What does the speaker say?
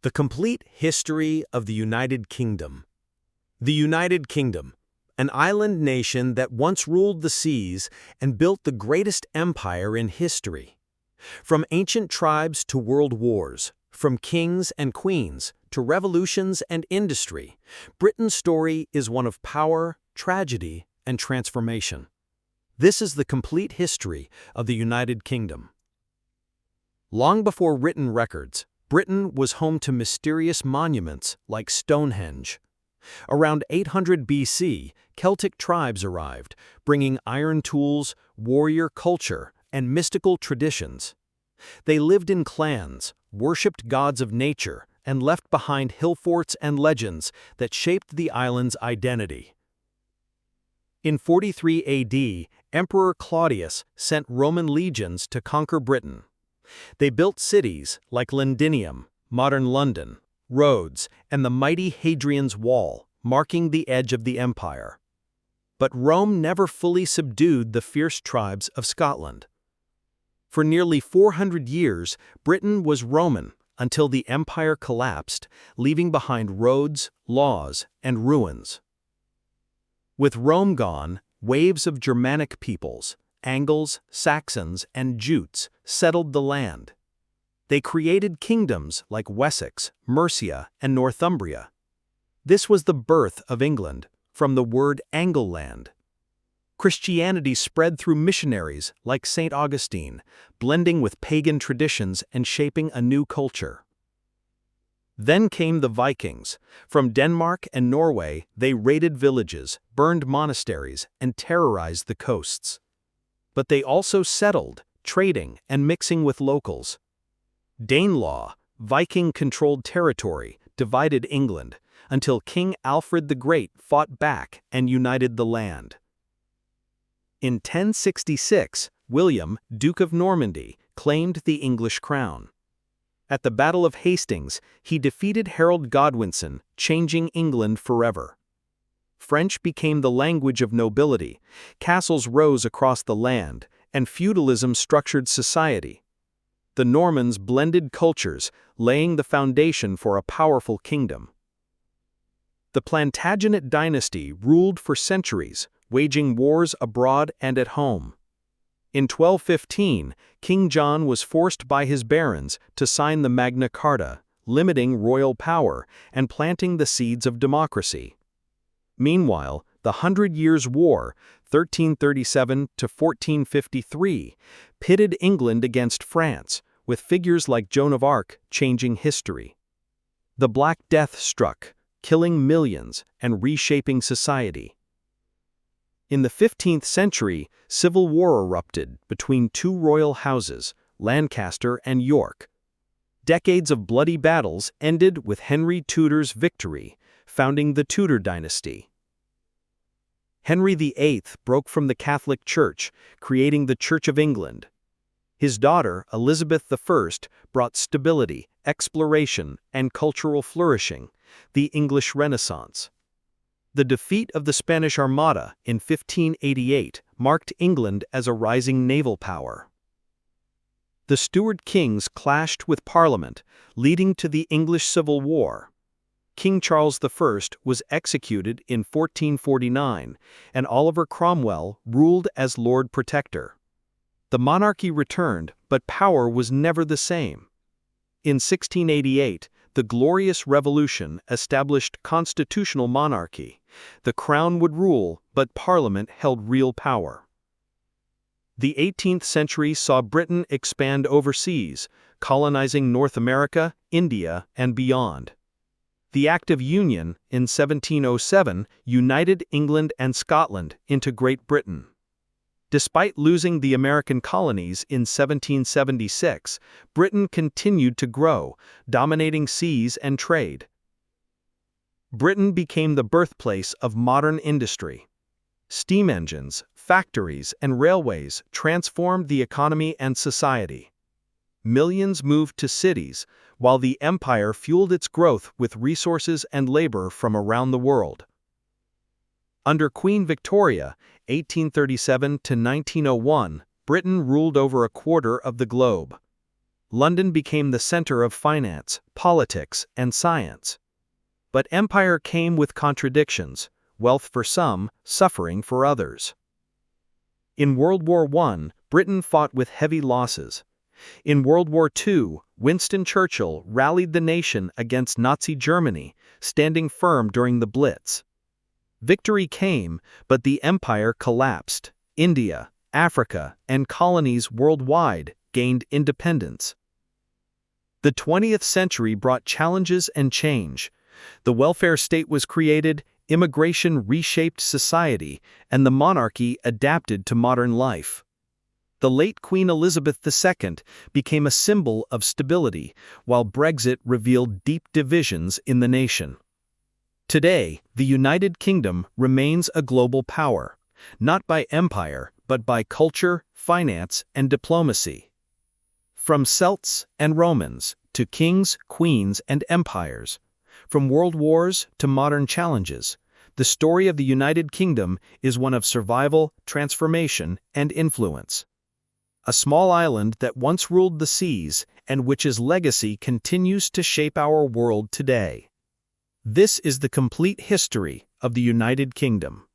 The Complete History of the United Kingdom. The United Kingdom, an island nation that once ruled the seas and built the greatest empire in history. From ancient tribes to world wars, from kings and queens to revolutions and industry, Britain's story is one of power, tragedy, and transformation. This is the complete history of the United Kingdom. Long before written records, Britain was home to mysterious monuments like Stonehenge. Around 800 BC, Celtic tribes arrived, bringing iron tools, warrior culture, and mystical traditions. They lived in clans, worshipped gods of nature, and left behind hill forts and legends that shaped the island's identity. In 43 AD, Emperor Claudius sent Roman legions to conquer Britain. They built cities like Londinium, modern London, Rhodes, and the mighty Hadrian's Wall, marking the edge of the empire. But Rome never fully subdued the fierce tribes of Scotland. For nearly 400 years, Britain was Roman until the empire collapsed, leaving behind roads, laws, and ruins. With Rome gone, waves of Germanic peoples, Angles, Saxons, and Jutes settled the land. They created kingdoms like Wessex, Mercia, and Northumbria. This was the birth of England, from the word Angleland. Christianity spread through missionaries like St. Augustine, blending with pagan traditions and shaping a new culture. Then came the Vikings. From Denmark and Norway, they raided villages, burned monasteries, and terrorized the coasts. But they also settled, trading and mixing with locals. Danelaw, Viking-controlled territory, divided England, until King Alfred the Great fought back and united the land. In 1066, William, Duke of Normandy, claimed the English crown. At the Battle of Hastings, he defeated Harold Godwinson, changing England forever. French became the language of nobility, castles rose across the land, and feudalism structured society. The Normans blended cultures, laying the foundation for a powerful kingdom. The Plantagenet dynasty ruled for centuries, waging wars abroad and at home. In 1215, King John was forced by his barons to sign the Magna Carta, limiting royal power and planting the seeds of democracy. Meanwhile, the Hundred Years' War, 1337 to 1453, pitted England against France, with figures like Joan of Arc changing history. The Black Death struck, killing millions and reshaping society. In the 15th century, civil war erupted between two royal houses, Lancaster and York. Decades of bloody battles ended with Henry Tudor's victory, founding the Tudor dynasty. Henry VIII broke from the Catholic Church, creating the Church of England. His daughter, Elizabeth I, brought stability, exploration, and cultural flourishing, the English Renaissance. The defeat of the Spanish Armada in 1588 marked England as a rising naval power. The Stuart kings clashed with Parliament, leading to the English Civil War. King Charles I was executed in 1449, and Oliver Cromwell ruled as Lord Protector. The monarchy returned, but power was never the same. In 1688, the Glorious Revolution established constitutional monarchy. The crown would rule, but Parliament held real power. The 18th century saw Britain expand overseas, colonizing North America, India, and beyond. The Act of Union in 1707 united England and Scotland into Great Britain. Despite losing the American colonies in 1776, Britain continued to grow, dominating seas and trade. Britain became the birthplace of modern industry. Steam engines, factories, and railways transformed the economy and society. Millions moved to cities, while the empire fueled its growth with resources and labor from around the world. Under Queen Victoria, 1837 to 1901, Britain ruled over a quarter of the globe. London became the center of finance, politics, and science. But empire came with contradictions, wealth for some, suffering for others. In World War I, Britain fought with heavy losses. In World War II, Winston Churchill rallied the nation against Nazi Germany, standing firm during the Blitz. Victory came, but the empire collapsed. India, Africa, and colonies worldwide gained independence. The 20th century brought challenges and change. The welfare state was created, immigration reshaped society, and the monarchy adapted to modern life. The late Queen Elizabeth II became a symbol of stability, while Brexit revealed deep divisions in the nation. Today, the United Kingdom remains a global power, not by empire, but by culture, finance, and diplomacy. From Celts and Romans to kings, queens, and empires, from world wars to modern challenges, the story of the United Kingdom is one of survival, transformation, and influence. A small island that once ruled the seas and which's legacy continues to shape our world today. This is the complete history of the United Kingdom.